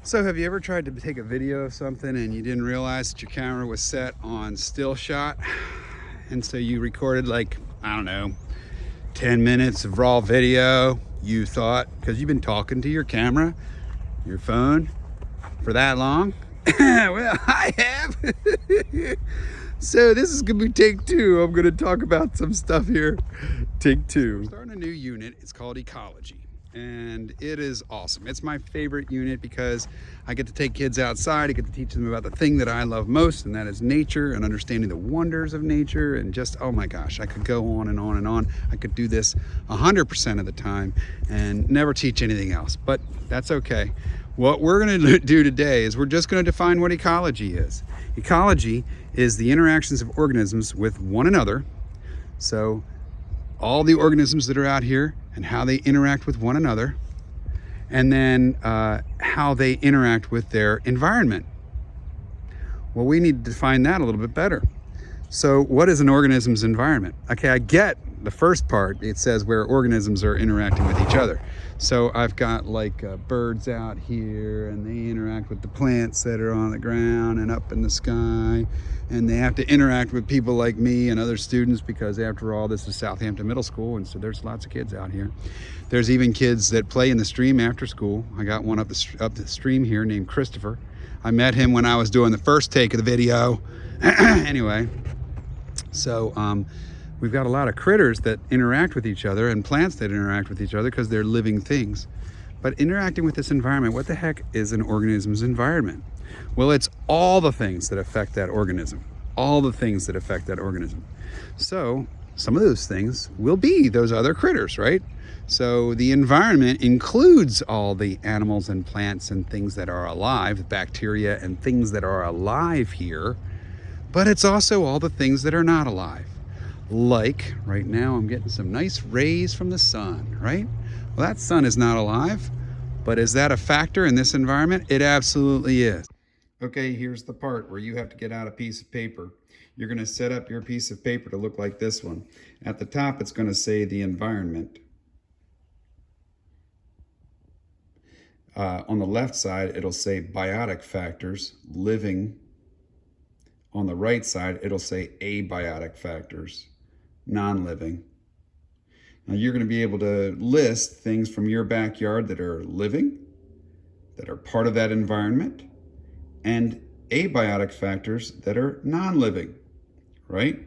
So have you ever tried to take a video of something and you didn't realize that your camera was set on still shot? And so you recorded like, I don't know, 10 minutes of raw video, you thought, because you've been talking to your camera, your phone, for that long? Well, I have. So this is gonna be take two. I'm gonna talk about some stuff here. Take two. We're starting a new unit. It's called Ecology. And it is awesome. It's my favorite unit because I get to take kids outside. I get to teach them about the thing that I love most, and that is nature and understanding the wonders of nature. And just, oh my gosh, I could go on and on and on. I could do this 100% of the time and never teach anything else, but that's okay. What we're going to do today is we're just going to define what ecology is. Ecology is the interactions of organisms with one another. So all the organisms that are out here and how they interact with one another, and then how they interact with their environment. Well, we need to define that a little bit better. So what is an organism's environment? Okay, I get the first part. It says where organisms are interacting with each other. So I've got like birds out here, and they interact with the plants that are on the ground and up in the sky, and they have to interact with people like me and other students, because after all, this is Southampton Middle School, and so there's lots of kids out here. There's even kids that play in the stream after school. I got one up the stream here named Christopher. I met him when I was doing the first take of the video. Anyway, so we've got a lot of critters that interact with each other and plants that interact with each other because they're living things. But interacting with this environment, what the heck is an organism's environment? Well, it's all the things that affect that organism. All the things that affect that organism. So some of those things will be those other critters, right? So the environment includes all the animals and plants and things that are alive, bacteria and things that are alive here, but it's also all the things that are not alive. Like right now, I'm getting some nice rays from the sun, right? Well, that sun is not alive, but is that a factor in this environment? It absolutely is. Okay, here's the part where you have to get out a piece of paper. You're going to set up your piece of paper to look like this one. At the top, it's going to say the environment. On the left side, it'll say biotic factors, living. On the right side, it'll say abiotic factors, non-living. Now you're going to be able to list things from your backyard that are living, that are part of that environment, and abiotic factors that are non-living, right?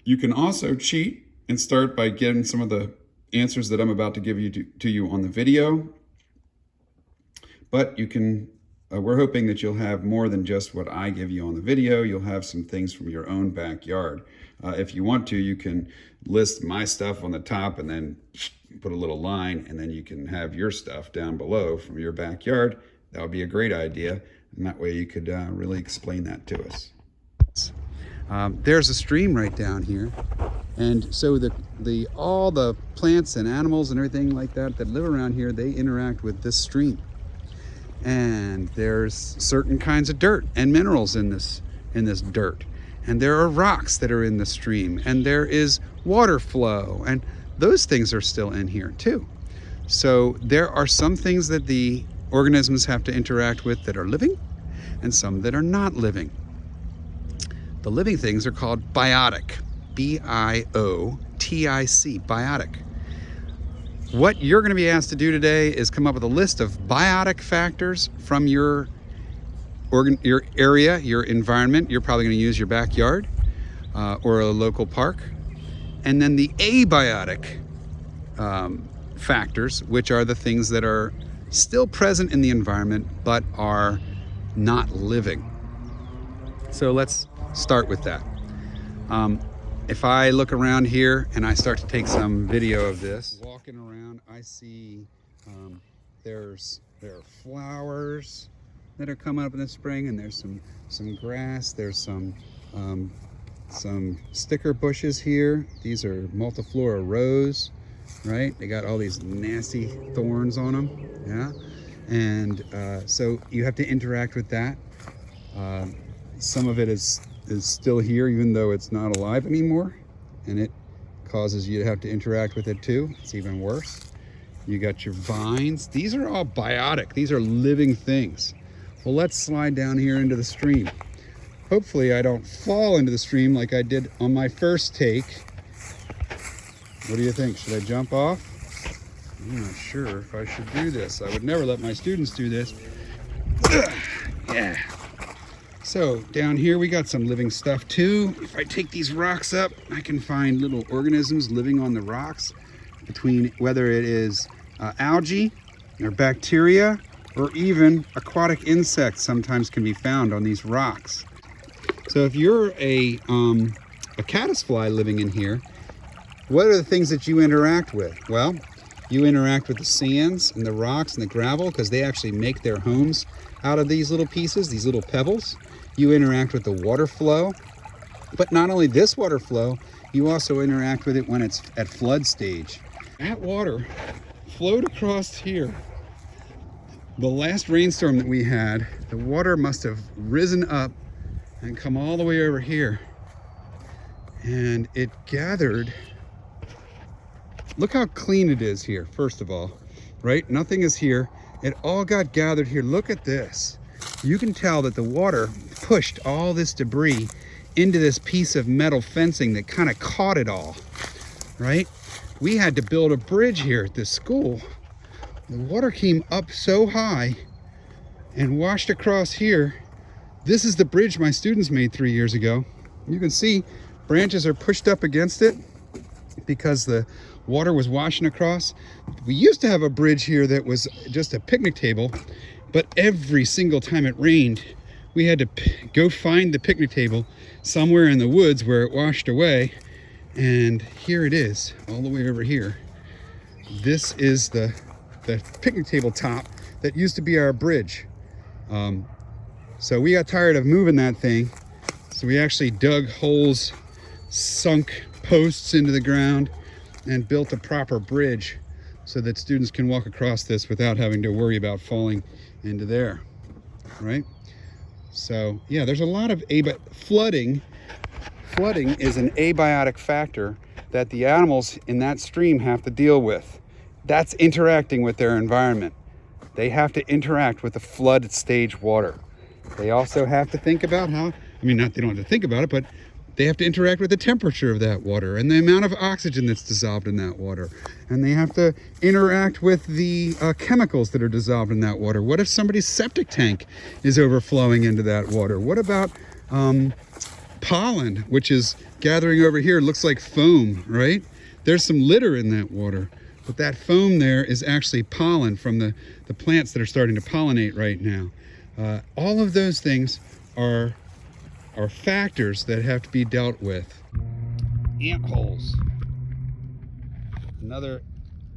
You can also cheat and start by getting some of the answers that I'm about to give you to you on the video. But you can, we're hoping that you'll have more than just what I give you on the video. You'll have some things from your own backyard. If you want to, you can list my stuff on the top and then put a little line, and then you can have your stuff down below from your backyard. That would be a great idea. And that way you could really explain that to us. There's a stream right down here. And so all the plants and animals and everything like that that live around here, they interact with this stream. And there's certain kinds of dirt and minerals in this dirt. And there are rocks that are in the stream, and there is water flow, and those things are still in here too. So there are some things that the organisms have to interact with that are living, and some that are not living. The living things are called biotic, B-I-O-T-I-C, biotic. What you're going to be asked to do today is come up with a list of biotic factors from your area, your environment. You're probably going to use your backyard or a local park. And then the abiotic factors, which are the things that are still present in the environment but are not living. So let's start with that. If I look around here and I start to take some video of this, walking around, I see there are flowers that are coming up in the spring, and there's some grass. There's some sticker bushes here. These are multiflora rose, right? They got all these nasty thorns on them, yeah. And so you have to interact with that. Some of it is still here, even though it's not alive anymore, and it causes you to have to interact with it too. It's even worse. You got your vines. These are all biotic. These are living things. Well, let's slide down here into the stream. Hopefully I don't fall into the stream like I did on my first take. What do you think? Should I jump off? I'm not sure if I should do this. I would never let my students do this. Yeah. So down here we got some living stuff too. If I take these rocks up, I can find little organisms living on the rocks, between whether it is algae or bacteria or even aquatic insects sometimes can be found on these rocks. So if you're a caddisfly living in here, what are the things that you interact with? Well, you interact with the sands and the rocks and the gravel because they actually make their homes out of these little pieces, these little pebbles. You interact with the water flow, but not only this water flow, you also interact with it when it's at flood stage. That water flowed across here. The last rainstorm that we had, the water must have risen up and come all the way over here. And it gathered. Look how clean it is here, first of all, right? Nothing is here. It all got gathered here. Look at this. You can tell that the water pushed all this debris into this piece of metal fencing that kind of caught it all, right? We had to build a bridge here at this school. The water came up so high and washed across here. This is the bridge my students made 3 years ago. You can see branches are pushed up against it because the water was washing across. We used to have a bridge here that was just a picnic table, but every single time it rained, we had to go find the picnic table somewhere in the woods where it washed away. And here it is, all the way over here. This is the picnic table top that used to be our bridge. So we got tired of moving that thing. So we actually dug holes, sunk posts into the ground, and built a proper bridge so that students can walk across this without having to worry about falling into there, right? So yeah, there's a lot of flooding. Flooding is an abiotic factor that the animals in that stream have to deal with. That's interacting with their environment. They have to interact with the flood stage water. They also have to think about how, they don't have to think about it, but they have to interact with the temperature of that water and the amount of oxygen that's dissolved in that water. And they have to interact with the chemicals that are dissolved in that water. What if somebody's septic tank is overflowing into that water? What about pollen, which is gathering over here? It looks like foam, right? There's some litter in that water, but that foam there is actually pollen from the plants that are starting to pollinate right now. All of those things are factors that have to be dealt with. Ant holes. Another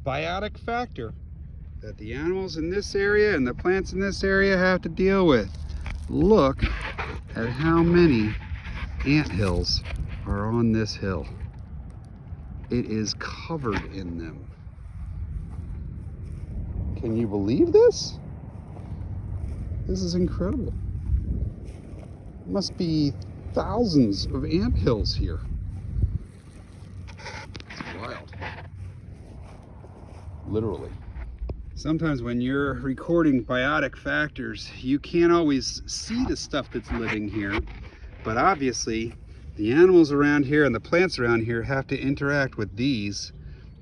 biotic factor that the animals in this area and the plants in this area have to deal with. Look at how many ant hills are on this hill. It is covered in them. Can you believe this? This is incredible. Must be thousands of ant hills here. It's wild. Literally. Sometimes when you're recording biotic factors, you can't always see the stuff that's living here, but obviously the animals around here and the plants around here have to interact with these.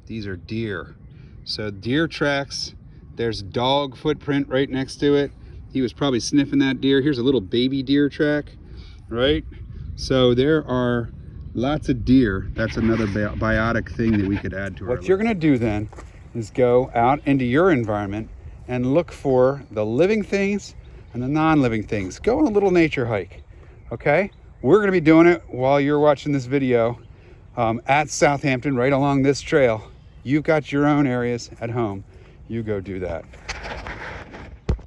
These are deer. So deer tracks, there's dog footprint right next to it. He was probably sniffing that deer. Here's a little baby deer track, right? So there are lots of deer. That's another biotic thing that we could add to our list. What you're gonna do then is go out into your environment and look for the living things and the non-living things. Go on a little nature hike, okay? We're gonna be doing it while you're watching this video at Southampton, right along this trail. You've got your own areas at home. You go do that.